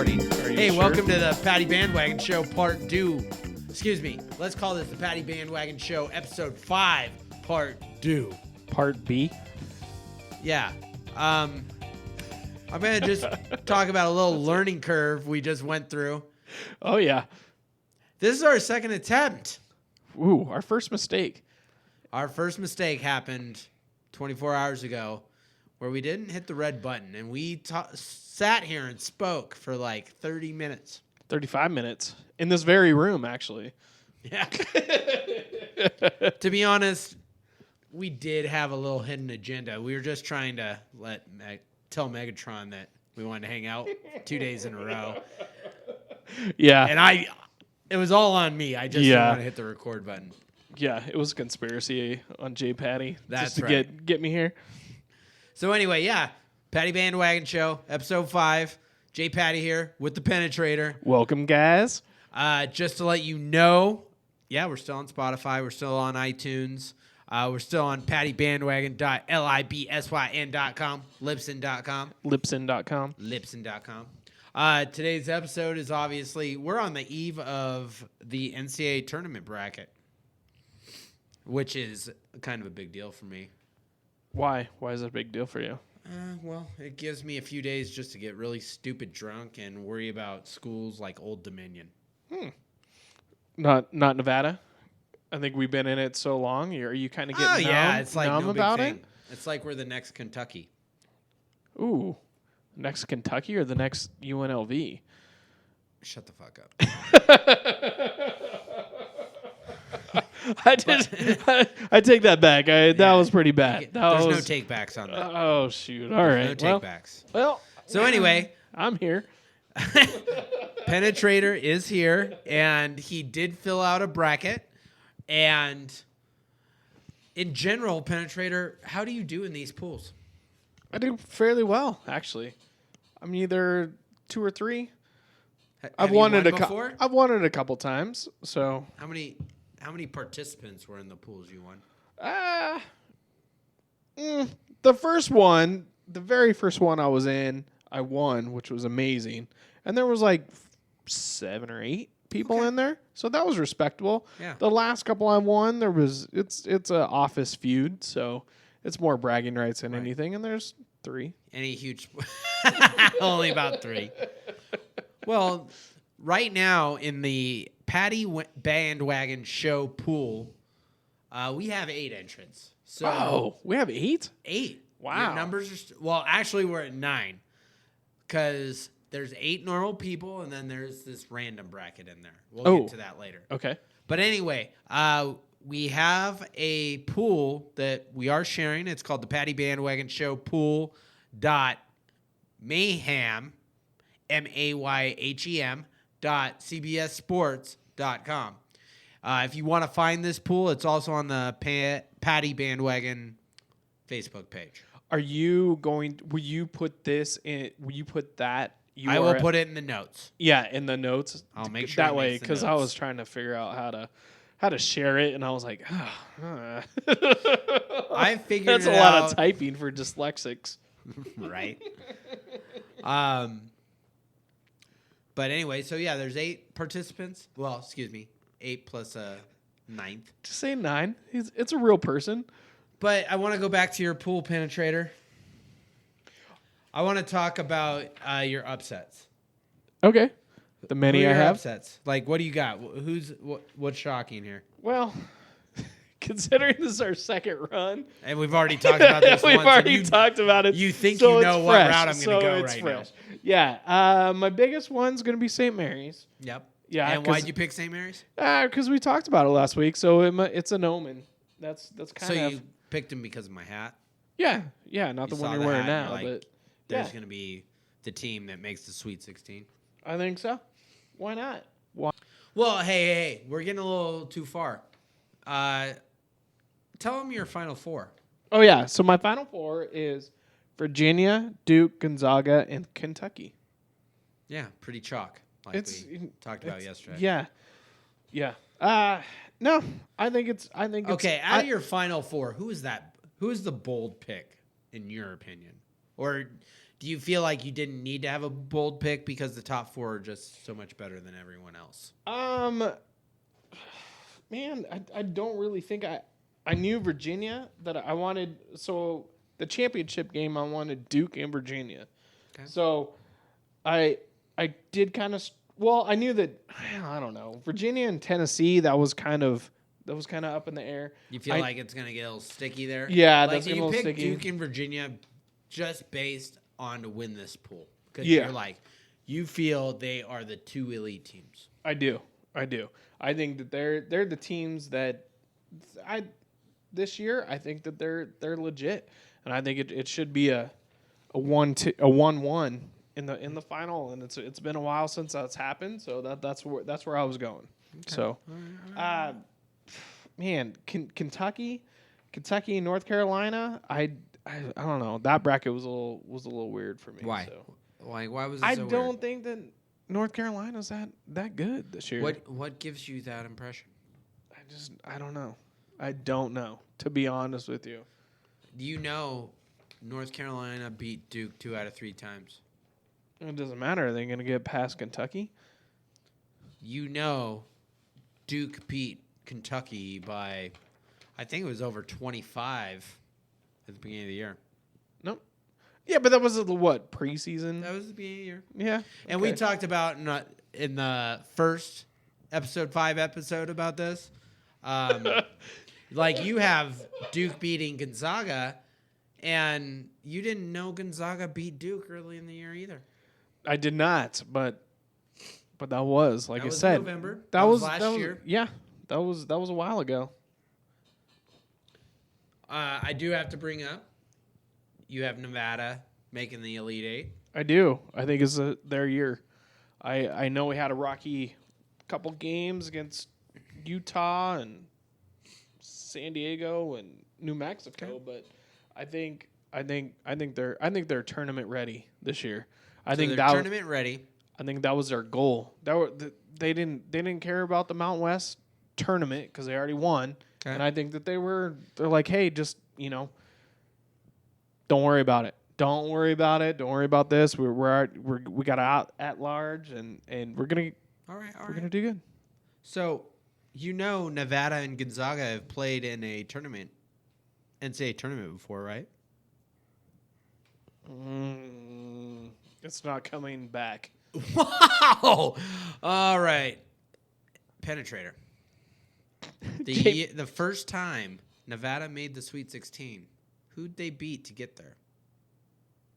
recording. Hey, sure? welcome to the Patty Bandwagon Show Part 2. Excuse me. Let's call this the Patty Bandwagon Show Episode 5 Part 2. Part B? Yeah. I'm going to just talk about a little learning curve we just went through. Oh, yeah. This is our second attempt. Ooh, our first mistake. Our first mistake happened 24 hours ago where we didn't hit the red button, and we sat here and spoke for like 30 minutes. 35 minutes. In this very room, actually. Yeah. To be honest, we did have a little hidden agenda. We were just trying to tell Megatron that we wanted to hang out 2 days in a row. Yeah. And it was all on me. I just didn't want to hit the record button. Yeah, it was a conspiracy on Jpaddy. That's just to right. get me here. So anyway, yeah, Patty Bandwagon Show, Episode 5. Jpaddy here with the Pennatrator. Welcome, guys. Just to let you know, yeah, we're still on Spotify. We're still on iTunes. We're still on pattybandwagon.libsyn.com, Libsyn.com. Libsyn.com. Libsyn.com. Today's episode is obviously, we're on the eve of the NCAA tournament bracket, which is kind of a big deal for me. Why? Why is it a big deal for you? Well, it gives me a few days just to get really stupid drunk and worry about schools like Old Dominion. Not Nevada? I think we've been in it so long. Are you kind of getting it's like numb no big about thing. it? It's like we're the next Kentucky. Ooh. Next Kentucky or the next UNLV? Shut the fuck up. I take that back. That was pretty bad. There's no take-backs on that. Oh, shoot. All right. No take-backs. Well, So anyway, I'm here. Pennatrator is here, and he did fill out a bracket. And in general, Pennatrator, how do you do in these pools? I do fairly well, actually. I'm either 2 or 3. I've won it before? I've won it a couple times. So How many participants were in the pools you won? the first one, the very first one I was in, I won, which was amazing. And there was like 7 or 8 people in there, so that was respectable. Yeah. The last couple I won, it's an office feud, so it's more bragging rights than anything. And there's 3. Any huge... Only about 3. Well, right now in the Patty Bandwagon Show pool, we have 8 entrants. So we have 8? 8. Wow. Your numbers are... actually, we're at 9. Because there's 8 normal people, and then there's this random bracket in there. We'll get to that later. Okay. But anyway, we have a pool that we are sharing. It's called the Patty Bandwagon Show Pool .mayhem, MAYHEM .cbssports.com. If you want to find this pool, it's also on the Patty Bandwagon Facebook page. Will you put this in? Will you put that URL? I will put it in the notes. Yeah, in the notes. I'll make sure that it way, makes the because I notes. was trying to figure out how to share it, and I was like, I figured that's it a lot out. of typing for dyslexics, Right. But anyway, so yeah, there's 8 participants. Well, excuse me, 8 plus a 9th. Just say 9. It's a real person. But I want to go back to your pool, Pennatrator. I want to talk about your upsets. Okay. The many Who are I your have. upsets. Like, what do you got? What's shocking here? Well, considering this is our second run, And we've already talked about this we've once. already talked about it. You think so you know it's what fresh, route I'm going to go it's right fresh. Yeah. My biggest one's going to be St. Mary's. now. Yep. Yeah. And why'd you pick St. Mary's? Because we talked about it last week, so it's an omen. That's kind So of. you picked him because of my hat? Yeah, not You the one saw you're the wearing hat and now, you're like, but There's yeah, going to be the team that makes the Sweet 16. I think so. Why not? Why? Well, hey, we're getting a little too far. Tell them your Final 4. Oh yeah, so my Final 4 is Virginia, Duke, Gonzaga, and Kentucky. Yeah, pretty chalk, like we talked about yesterday. Yeah. No, I think it's. Okay, out of your Final 4, who is that? Who is the bold pick in your opinion? Or Do you feel like you didn't need to have a bold pick because the top 4 are just so much better than everyone else? Man, I don't really think I knew Virginia that I wanted. So the championship game, I wanted Duke and Virginia. Okay. So I did kind of. Well, I knew that. I don't know, Virginia and Tennessee. That was kind of up in the air. You feel like it's gonna get a little sticky there? Yeah, like, that's do getting a you little pick sticky. Duke and Virginia just based on to win this pool? Because Yeah. you're like, you feel they are the 2 elite teams. I do. I think that they're the teams that this year. I think that they're legit, and I think it should be a 1-1 in the final. And it's been a while since that's happened, so that's where I was going. Okay. So, man, Kentucky and North Carolina. I don't know. That bracket was a little weird for me. Why? So. Why was it I so don't weird? think that North Carolina's that good this year. What gives you that impression? I don't know. I don't know, to be honest with you. You know, North Carolina beat Duke 2 out of 3 times. It doesn't matter. Are they going to get past Kentucky? You know, Duke beat Kentucky by, I think it was over 25 at the beginning of the year. Nope. Yeah, but that was what, preseason? That was the beginning of the year. Yeah. And we talked about in the first episode 5 episode about this. Like, you have Duke beating Gonzaga, and you didn't know Gonzaga beat Duke early in the year either. I did not, but that was, like That I was said, November. That was last year. Yeah, that was a while ago. I do have to bring up, you have Nevada making the Elite Eight. I do. I think it's their year. I know we had a rocky couple games against Utah and San Diego and New Mexico, but I think they're tournament ready this year. I think they're tournament ready. I think that was their goal. They didn't care about the Mountain West tournament because they already won, and I think that they're like, hey, just don't worry about it. Don't worry about it. Don't worry about this. We got out at large, and we're gonna gonna do good. So, Nevada and Gonzaga have played in a tournament, NCAA tournament before, right? It's not coming back. Wow! All right, Pennatrator. The first time Nevada made the Sweet 16, who'd they beat to get there?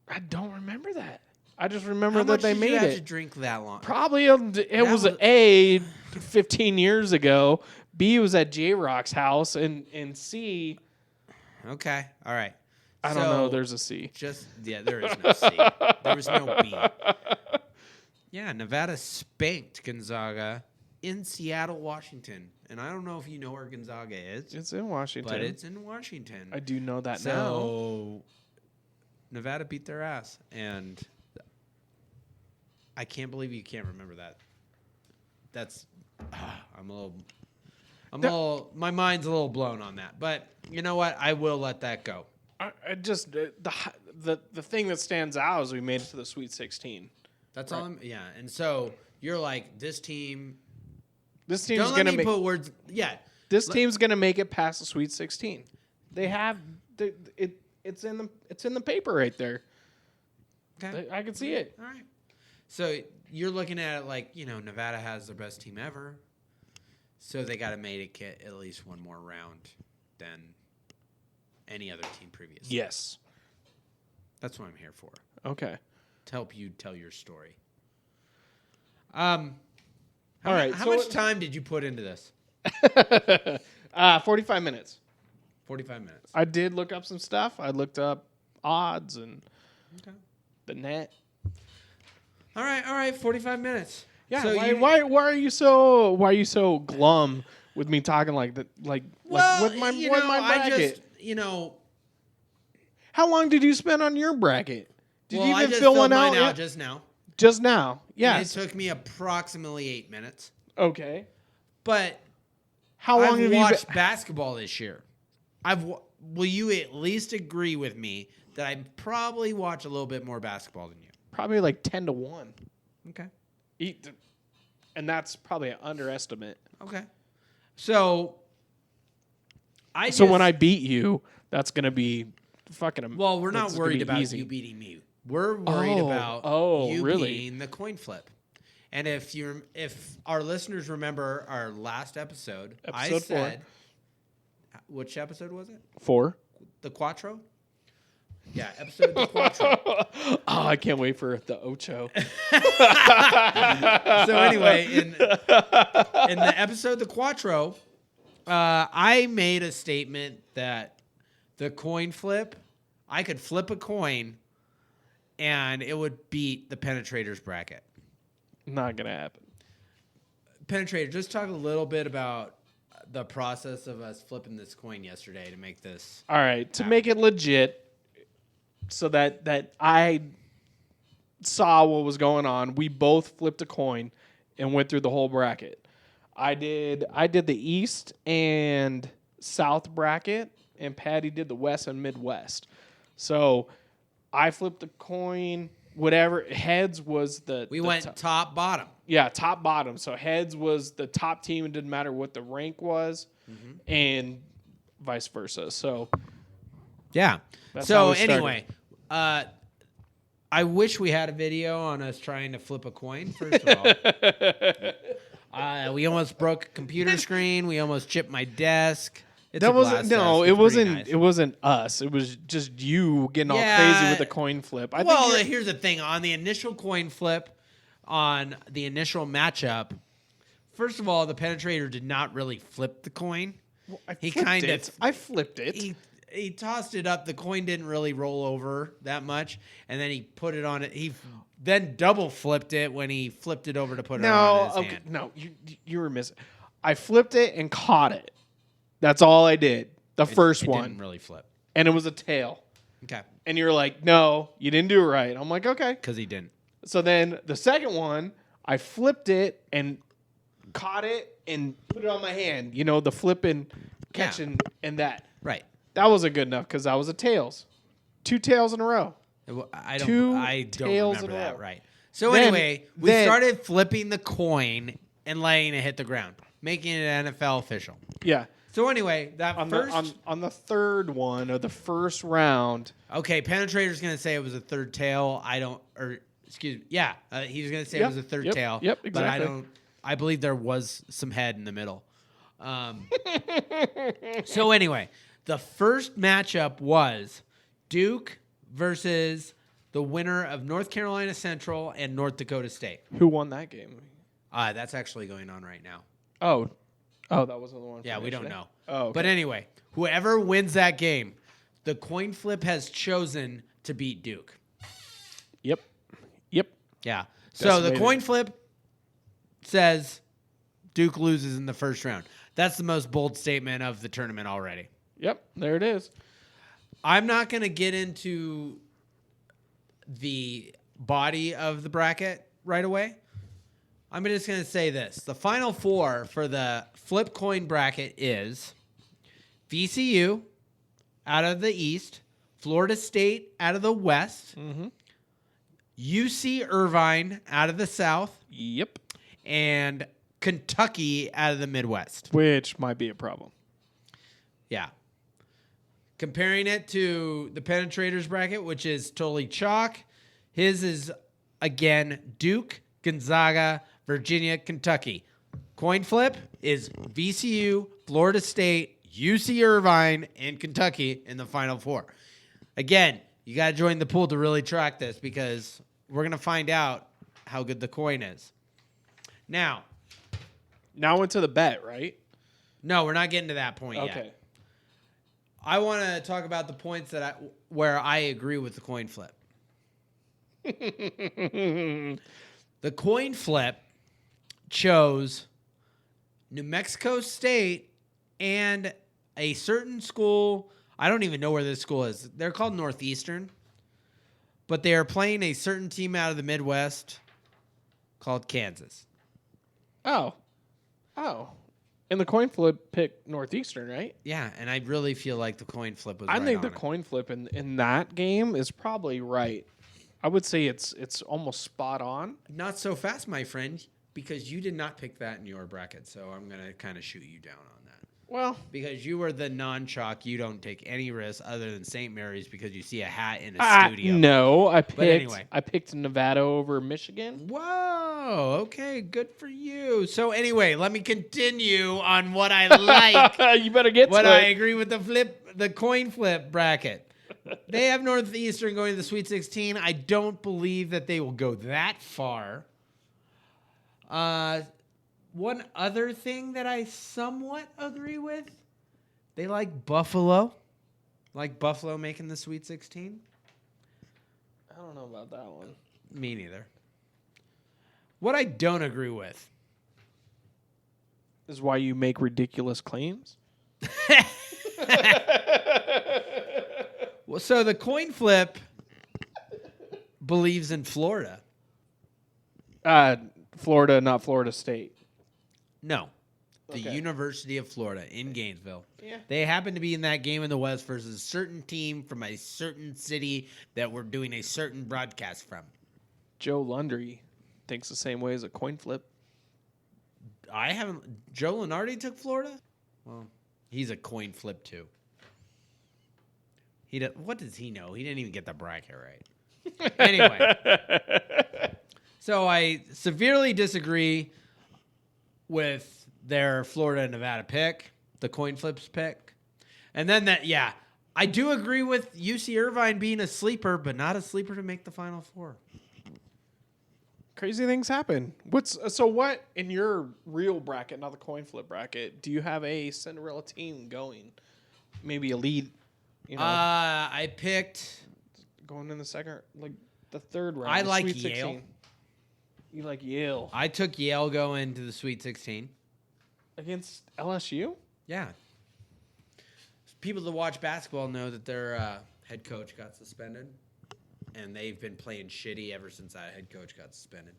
I don't remember that. I just remember How that much they did made you have it. to drink that long? Probably it was A, 15 years ago. B was at J-Rock's house, and C. Okay, all right. I don't know. There's a C. There is no C. There was no B. Yeah, Nevada spanked Gonzaga in Seattle, Washington. And I don't know if you know where Gonzaga is. It's in Washington. But it's in Washington. I do know that now. So Nevada beat their ass. And I can't believe you can't remember that. That's my mind's a little blown on that. But you know what? I will let that go. I just the thing that stands out is we made it to the Sweet 16. That's all. And so you're like, this team's gonna make. Put words. Yeah. This team's gonna make it past the Sweet 16. They have it's in the paper right there. Okay. I can see it. All right. So you're looking at it like, Nevada has their best team ever. So they got to make it at least one more round than any other team previously. Yes. That's what I'm here for. Okay. To help you tell your story. All right. How much time did you put into this? 45 minutes. 45 minutes. I did look up some stuff. I looked up odds and the net. All right. 45 minutes. Yeah. So why are you so glum with me talking like that? Like with my bracket. How long did you spend on your bracket? Did you even I just fill filled one mine out? just now. Just now. Yeah. It took me approximately 8 minutes. Okay. But how long I've have watched you basketball this year? Will you at least agree with me that I probably watch a little bit more basketball than you. Probably like 10-1. Okay. And that's probably an underestimate. Okay. So when I beat you, that's going to be fucking. Well, we're not that's gonna worried be about easy. you beating me. We're worried about you being the coin flip. And if our listeners remember our last episode, I said, 4. Which episode was it? 4. The Quattro? Yeah, episode the Quattro. Oh, I can't wait for the Ocho. So anyway, in the episode the Quattro, I made a statement that the coin flip, I could flip a coin and it would beat the Pennatrator's bracket. Not going to happen. Penetrator, just talk a little bit about the process of us flipping this coin yesterday to make this. All right, to make it legit, so that I saw what was going on, we both flipped a coin and went through the whole bracket. I did the East and South bracket, and Patty did the West and Midwest. So I flipped the coin. Whatever, heads was we went top bottom. Yeah, top bottom. So heads was the top team. It didn't matter what the rank was, and vice versa. So yeah. So anyway, I wish we had a video on us trying to flip a coin. First of all, we almost broke a computer screen. We almost chipped my desk. It wasn't us. It was just you getting all crazy with the coin flip. Here's the thing. On the initial coin flip, on the initial matchup, first of all, the Pennatrator did not really flip the coin. Well, I flipped it. He tossed it up. The coin didn't really roll over that much, and then he put it on it. He then double flipped it when he flipped it over to put it on his hand. No, you were missing. I flipped it and caught it. That's all I did. The first one. It didn't really flip. And it was a tail. Okay. And you're like, no, you didn't do it right. I'm like, okay. Because he didn't. So then the second one, I flipped it and caught it and put it on my hand. You know, the flipping, catching, and that. Right. That wasn't good enough because that was a tails. 2 tails in a row. I don't remember that right. So anyway, we started flipping the coin and letting it hit the ground, making it NFL official. Yeah. So anyway, on the third one of the first round. Okay, Penetrator's going to say it was a third tail. He's going to say it was a third tail. Yep, exactly. But I believe there was some head in the middle. So anyway, the first matchup was Duke versus the winner of North Carolina Central and North Dakota State. Who won that game? That's actually going on right now. Oh, that wasn't the one. Yeah, we don't know. Oh, okay. But anyway, whoever wins that game, the coin flip has chosen to beat Duke. Yep. Yeah. So the coin flip says Duke loses in the first round. That's the most bold statement of the tournament already. Yep, there it is. I'm not going to get into the body of the bracket right away. I'm just going to say this. The final 4 for the flip coin bracket is VCU out of the East, Florida State out of the West, UC Irvine out of the South, Yep. and Kentucky out of the Midwest. Which might be a problem. Yeah. Comparing it to the Penetrators bracket, which is totally chalk, his is, again, Duke, Gonzaga, Virginia, Kentucky. Coin flip is VCU, Florida State, UC Irvine, and Kentucky in the Final 4. Again, you got to join the pool to really track this because we're going to find out how good the coin is. Now into the bet, right? No, we're not getting to that point yet. Okay. I want to talk about the points where I agree with the coin flip. The coin flip chose New Mexico State and a certain school. I don't even know where this school is. They're called Northeastern, but they are playing a certain team out of the Midwest called Kansas. Oh. And the coin flip picked Northeastern, right? Yeah, and I really feel like the coin flip was I right think on the it. coin flip in that game is probably right. I would say it's almost spot on. Not so fast, my friend, because you did not pick that in your bracket, so I'm going to kind of shoot you down on that. Well, Because you were the non-chalk, you don't take any risks other than St. Mary's because you see a hat in a studio. no, anyway. I picked Nevada over Michigan. Whoa, okay, good for you. So anyway, let me continue on what I like. You better get What to I it. agree with the coin flip bracket. They have Northeastern going to the Sweet 16. I don't believe that they will go that far. One other thing that I somewhat agree with, they like Buffalo. Like Buffalo making the Sweet 16. I don't know about that one. Me neither. What I don't agree with. Is why you make ridiculous claims. Well, so the coin flip believes in Florida. Florida, not Florida State. No. The Okay. University of Florida in Gainesville. Yeah. They happen to be in that game in the West versus a certain team from a certain city that we're doing a certain broadcast from. Joe Lundry thinks the same way as a coin flip. I haven't. Joe Lenardi took Florida? Well, he's a coin flip too. What does he know? He didn't even get the bracket right. Anyway. So I severely disagree with their Florida Nevada pick, the coin flips pick. And then I do agree with UC Irvine being a sleeper, but not a sleeper to make the Final Four. Crazy things happen. What in your real bracket, not the coin flip bracket, do you have a Cinderella team going? Maybe a lead, I picked going in the third round. I the like Sweet Yale. 16. You like Yale I took Yale going to the Sweet 16. against LSU? Yeah. People that watch basketball know that their head coach got suspended, and they've been playing shitty ever since that head coach got suspended.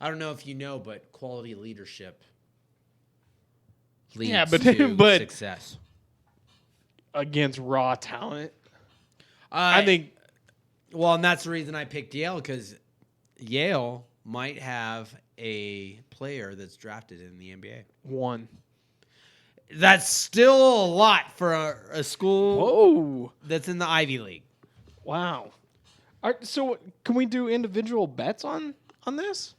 I don't know if you know, but quality leadership leads to success. Against raw talent. I think. Well, and that's the reason I picked Yale, because Yale might have a player that's drafted in the NBA. One. That's still a lot for a school that's in the Ivy League. Wow. All right, so can we do individual bets on this?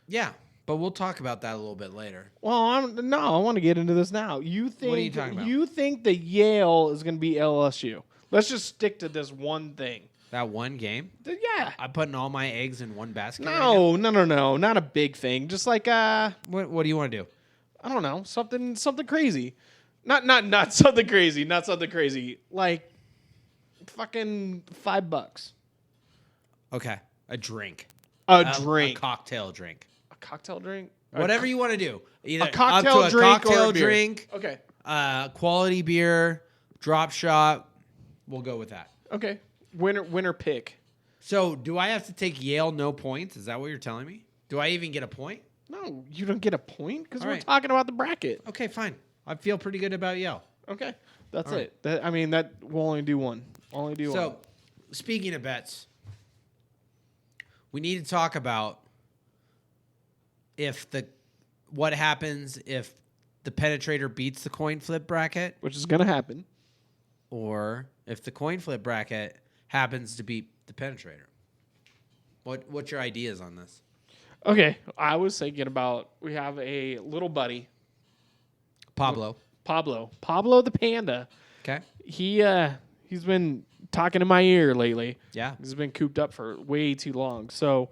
Yeah, but we'll talk about that a little bit later. Well, I want to get into this now. You think What are you talking about? You think that Yale is going to be LSU? Let's just stick to this one thing. That one game? Yeah. I'm putting all my eggs in one basket. No, not a big thing. Just like What do you want to do? I don't know, something crazy. Not something crazy. Not something crazy. Like fucking $5. Okay, a drink. A drink. A cocktail drink. A cocktail drink. Whatever you want to do. Either A cocktail up to drink a cocktail or a beer. drink. Okay. Quality beer, drop shot. We'll go with that. Okay. Winner pick. So, do I have to take Yale no points? Is that what you're telling me? Do I even get a point? No, you don't get a point because All we're right. talking about the bracket. Okay, fine. I feel pretty good about Yale. Okay, that's All it. That we'll only do one. Only do one. So, speaking of bets, we need to talk about what happens if the Pennatrator beats the coin flip bracket, Which is gonna happen. or if the coin flip bracket happens to beat the Pennatrator. What's your ideas on this? Okay, I was thinking about we have a little buddy, Pablo. Pablo the Panda. Okay. He's been talking in my ear lately. Yeah. He's been cooped up for way too long. So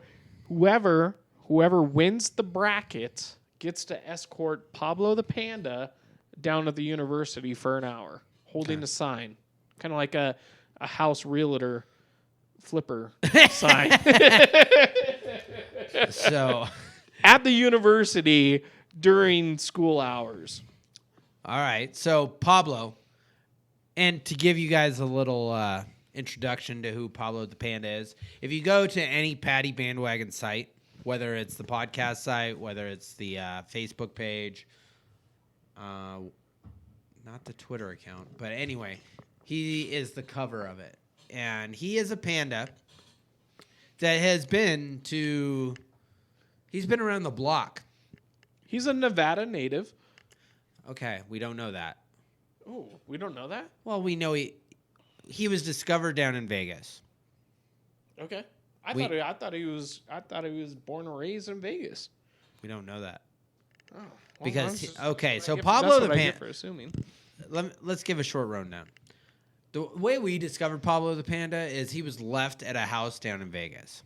whoever wins the bracket gets to escort Pablo the Panda down to the university for an hour, holding a sign, kind of like a house realtor flipper sign So, at the university during school hours. all right. So, Pablo, and to give you guys a little introduction to who Pablo the Panda is, if you go to any Paddy bandwagon site, whether it's the podcast site, whether it's the Facebook page, Not the Twitter account, but anyway, he is the cover of it, and he is a panda that has been to. He's been around the block. He's a Nevada native. Okay, we don't know that. Oh, we don't know that? Well, we know he was discovered down in Vegas. Okay. I thought he was born and raised in Vegas. We don't know that. Oh. Well, Because so that's Pablo the what I get Panda. for assuming. Let's give a short rundown. The way we discovered Pablo the Panda is he was left at a house down in Vegas,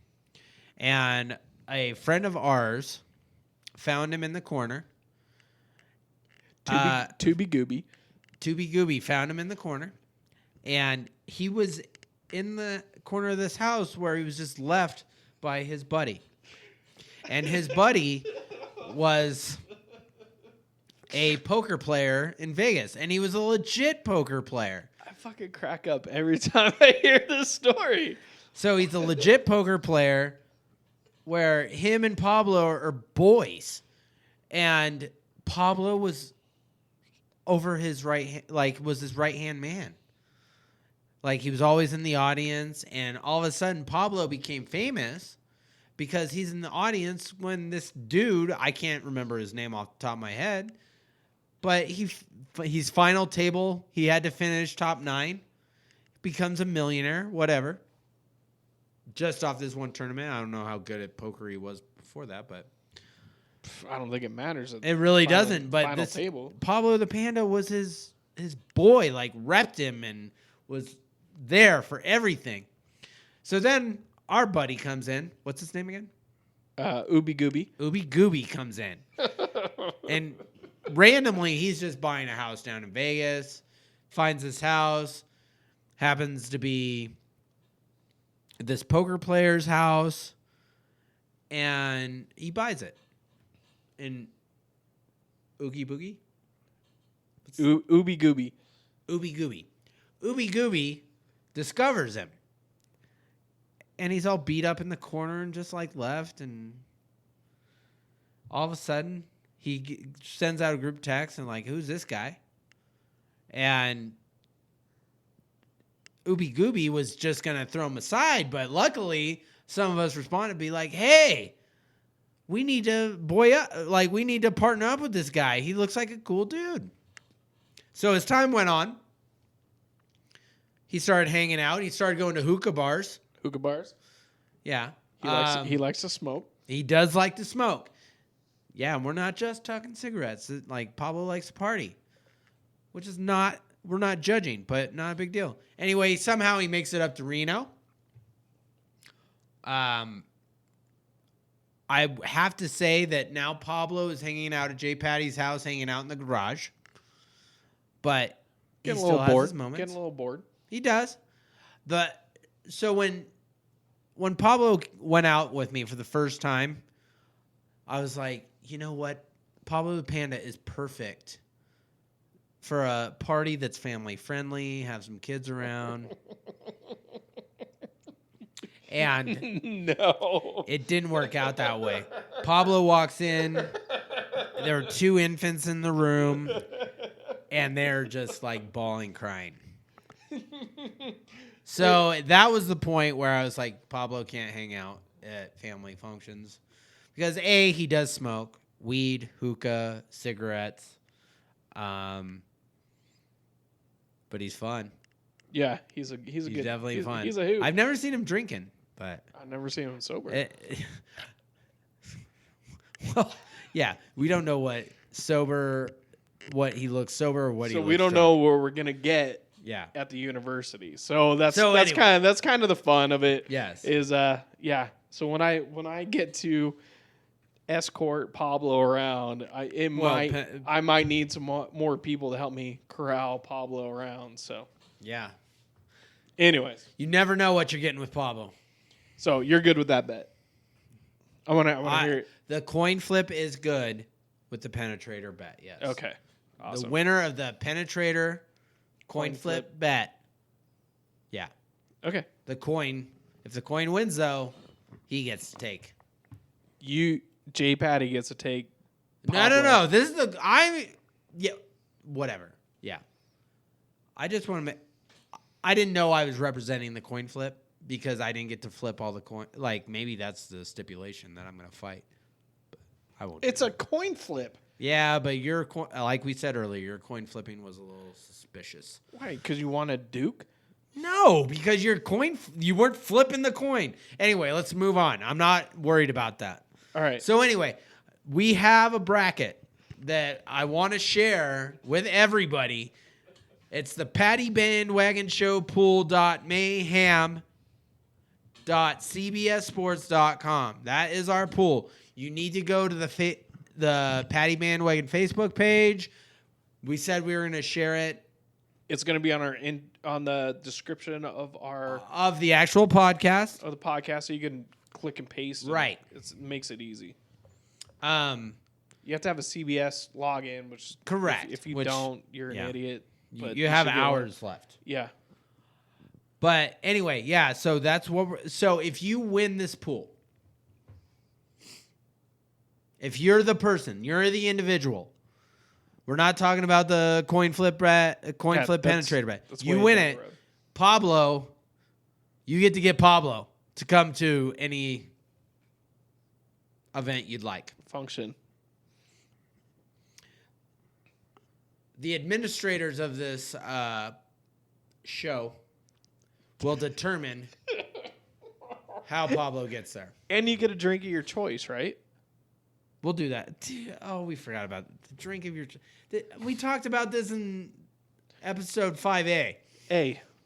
and a friend of ours found him in the corner. Tooby Gooby. Tooby Gooby found him in the corner, and he was in the corner of this house where he was just left by his buddy. And his buddy was a poker player in Vegas, and he was a legit poker player. I fucking crack up every time I hear this story. So he's a legit poker player where him and Pablo are boys. And Pablo was over his was his right-hand man. Like, he was always in the audience, and all of a sudden Pablo became famous because he's in the audience when this dude, I can't remember his name off the top of my head, but he's final table, he had to finish top 9, becomes a millionaire, whatever. Just off this one tournament. I don't know how good at poker he was before that, but I don't think it matters. It really doesn't. But this table. Pablo the Panda was his boy, like repped him and was there for everything. So then our buddy comes in. What's his name again? Ooby Gooby. Ooby Gooby comes in. And randomly, he's just buying a house down in Vegas, finds this house, happens to be this poker player's house, and he buys it. And Oogie Boogie? Ooby Gooby. Ooby Gooby. Ooby Gooby discovers him. And he's all beat up in the corner and just like left. And all of a sudden, he sends out a group text and like, who's this guy? And Ooby Gooby was just going to throw him aside. But luckily, some of us responded to be like, hey, we need to we need to partner up with this guy. He looks like a cool dude. So as time went on, he started hanging out. He started going to hookah bars. Hookah bars? Yeah. He likes to smoke. He does like to smoke. Yeah, and we're not just talking cigarettes. Like, Pablo likes to party, which is not, we're not judging, but not a big deal. Anyway, somehow he makes it up to Reno. I have to say that now Pablo is hanging out at Jpaddy's house, hanging out in the garage. But he still has his moments. Getting a little bored. He does. So when Pablo went out with me for the first time, I was like, you know what? Pablo the Panda is perfect for a party that's family friendly, have some kids around. And no, it didn't work out that way. Pablo walks in. There were 2 infants in the room, and they're just like bawling, crying. So that was the point where I was like, Pablo can't hang out at family functions because A, he does smoke weed, hookah, cigarettes, but he's fun. Yeah, he's definitely fun. He's a hoot. I've never seen him drinking, but I've never seen him sober. Well, yeah, we don't know what he looks sober or what he looks so we don't drunk. know where we're gonna get. Yeah. At the university, so that's anyway. kind of the fun of it. Yes. Is yeah. So when I get to escort Pablo around, I might need some more people to help me corral Pablo around. So yeah. Anyways, you never know what you're getting with Pablo. So you're good with that bet. I want to hear it. The coin flip is good with the Pennatrator bet. Yes. Okay. Awesome. The winner of the Pennatrator coin flip bet. Yeah. Okay. If the coin wins though, he gets to take. Jpaddy gets to take Pablo. No. This is Yeah, whatever. Yeah. I just want to I didn't know I was representing the coin flip because I didn't get to flip all the coin. Like, maybe that's the stipulation that I'm going to fight. But I won't. It's a coin flip. Yeah, but your like we said earlier, your coin flipping was a little suspicious. Why? Because you want a Duke? No, because you weren't flipping the coin. Anyway, let's move on. I'm not worried about that. All right. So anyway, we have a bracket that I want to share with everybody. It's the Paddy Bandwagon Show pool.mayhem.cbssports.com. That is our pool. You need to go to the Paddy Bandwagon Facebook page. We said we were going to share it. It's going to be on the description of the actual podcast. Of the podcast, so you can click and paste. Right. It makes it easy. You have to have a CBS login, which correct. If you don't, you're an idiot. But you have hours left. Yeah. But anyway, yeah. So that's what. So if you win this pool, if you're the person, you're the individual. We're not talking about the coin flip penetrator bet. You win it, Pablo. You get to get Pablo to come to any event you'd like. Function. The administrators of this show will determine how Pablo gets there. And you get a drink of your choice, right? We'll do that. Oh, we forgot about the drink of your. We talked about this in episode 5A.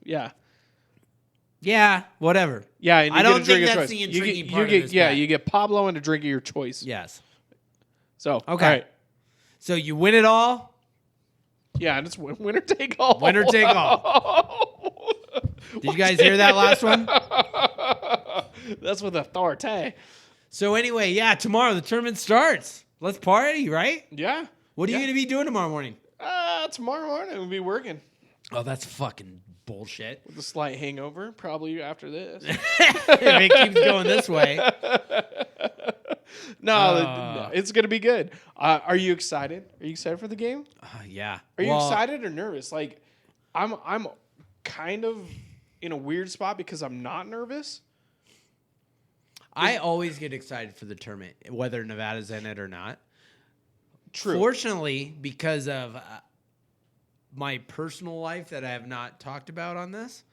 Yeah. Yeah, whatever. Yeah, and you I get don't a drink think of that's choice. the intriguing part of this. Yeah, bet. you get Pablo and a drink of your choice. Yes. So okay. All right. So you win it all. Yeah, and it's winner take all. Winner take all. Did you guys hear that last one? That's with authority. So anyway, yeah, tomorrow the tournament starts. Let's party, right? Yeah. What are you going to be doing tomorrow morning? Tomorrow morning we'll be working. Oh, that's fucking bullshit. With a slight hangover, probably after this. If it keeps going this way. No, it's going to be good. Are you excited? Are you excited for the game? Yeah. Are you excited or nervous? Like, I'm kind of in a weird spot because I'm not nervous. I always get excited for the tournament, whether Nevada's in it or not. True. Fortunately, because of my personal life that I have not talked about on this,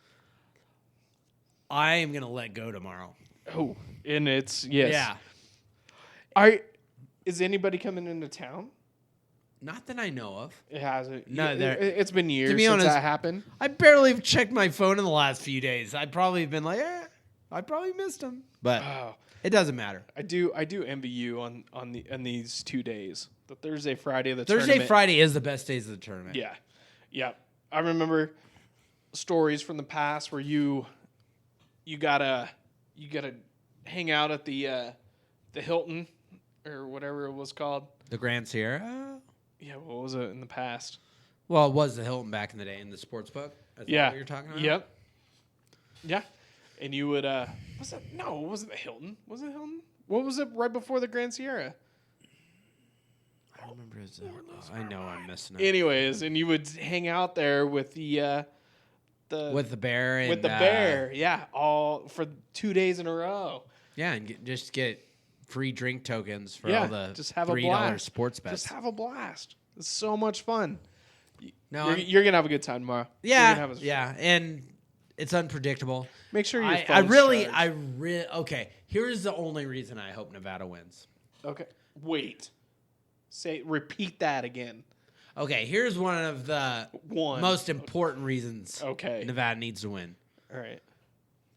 I am going to let go tomorrow. Oh, and it's, yes. Yeah. Is anybody coming into town? Not that I know of. It hasn't. No, it's been years to be since honest, that happened. I barely have checked my phone in the last few days. I'd probably have been like, I probably missed him. But it doesn't matter. I do envy you on these 2 days. The Thursday, Friday of the Thursday, tournament. Friday is the best days of the tournament. Yeah. I remember stories from the past where you gotta hang out at the Hilton or whatever it was called. The Grand Sierra? Yeah, what was it in the past? Well, it was the Hilton back in the day in the sports book. Is that what you're talking about? Yep. Yeah. And you would it wasn't the Hilton. Was it Hilton? What was it right before the Grand Sierra? I remember it was I know I'm missing it. Anyways, and you would hang out there with the bear and with the bear, all for 2 days in a row. Yeah, and just get free drink tokens for all the just have $3 sports bets. Just have a blast. It's so much fun. No, you're gonna have a good time tomorrow. Yeah, and it's unpredictable. Make sure your okay. Here's the only reason I hope Nevada wins. Okay, wait. Repeat that again. Okay, here's one of the most important reasons. Okay, Nevada needs to win. All right,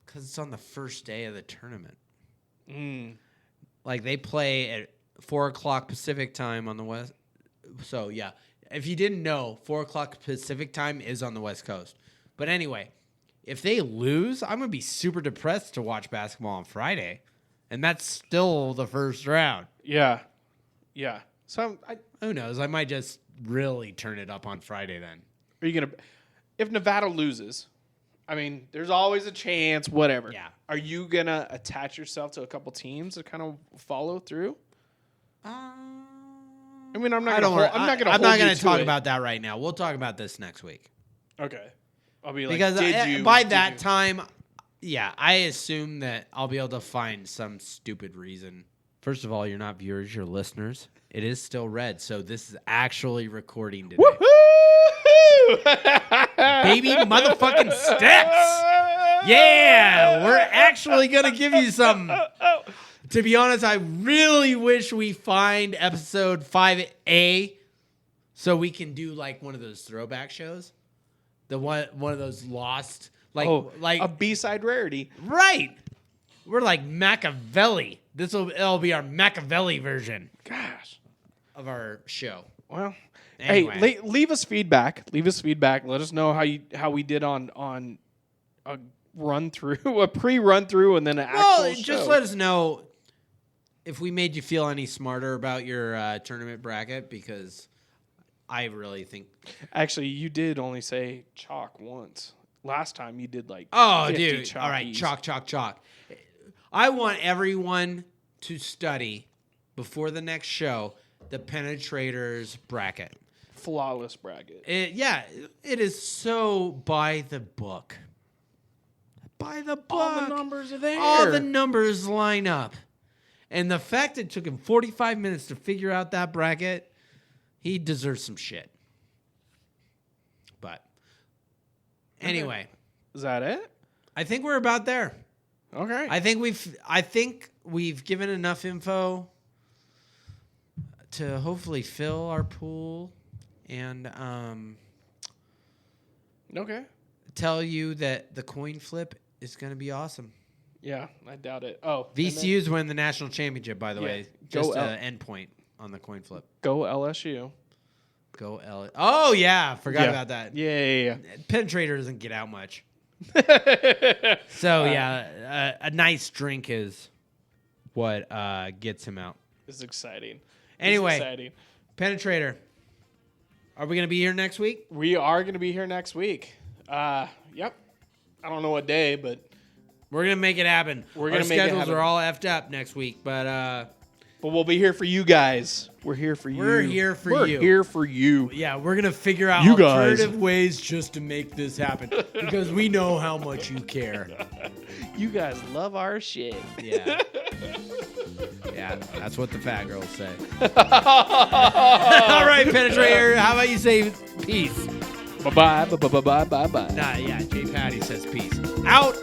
because it's on the first day of the tournament. Like they play at 4:00 Pacific time on the west. So yeah, if you didn't know, 4:00 Pacific time is on the West Coast. But anyway, if they lose, I'm gonna be super depressed to watch basketball on Friday, and that's still the first round. Yeah. So who knows? I might just really turn it up on Friday then. Are you gonna? If Nevada loses, I mean, there's always a chance. Whatever. Yeah. Are you gonna attach yourself to a couple teams to kind of follow through? I mean, I'm not I don't. gonna. I'm not gonna talk about that right now. We'll talk about this next week. Okay. I'll be like, Because did you? by did that you? time, yeah, I assume that I'll be able to find some stupid reason. First of all, you're not viewers, you're listeners. It is still red, so this is actually recording today. Woohoo! Baby motherfucking steps. Yeah, we're actually going to give you some. To be honest, I really wish we find episode 5A so we can do like one of those throwback shows. The one of those lost, like a B-side rarity. right. We're like Machiavelli. It'll be our Machiavelli version Gosh. of our show. Well, Anyway. hey, leave us feedback. Leave us feedback. Let us know how we did on a run through, a pre-run through, and then an actual show. Just let us know if we made you feel any smarter about your tournament bracket, because I really think. Actually, you did only say chalk once. Last time you did like. Oh, 50 dude! chalkies. All right, chalk. I want everyone to study before the next show the Pennatrator's bracket. Flawless bracket. It is so by the book. By the book. All the numbers are there. All the numbers line up. And the fact it took him 45 minutes to figure out that bracket, he deserves some shit. But anyway. Is that it? I think we're about there. Okay. I think we've given enough info to hopefully fill our pool and okay. tell you that the coin flip is going to be awesome. Yeah, I doubt it. Oh, VCU's win the national championship, by the way. Go Just an end point on the coin flip. Go LSU. Go L. Oh, yeah. Forgot about that. Yeah. Pennatrator doesn't get out much. So, a nice drink is what gets him out. It's exciting. Anyway, It's exciting. Pennatrator, are we going to be here next week? We are going to be here next week. Yep. I don't know what day, but We're going to make it happen. We're gonna Our make it schedules happen. are all effed up next week, but we'll be here for you guys. We're here for you. We're here for you. We're here for you. yeah, we're going to figure out You guys. alternative ways just to make this happen because we know how much you care. You guys love our shit. Yeah. Yeah, that's what the fat girls say. All right, Pennatrator, how about you say peace? Bye-bye. Bye-bye. Bye-bye. Nah, yeah, Jpaddy says peace. Out.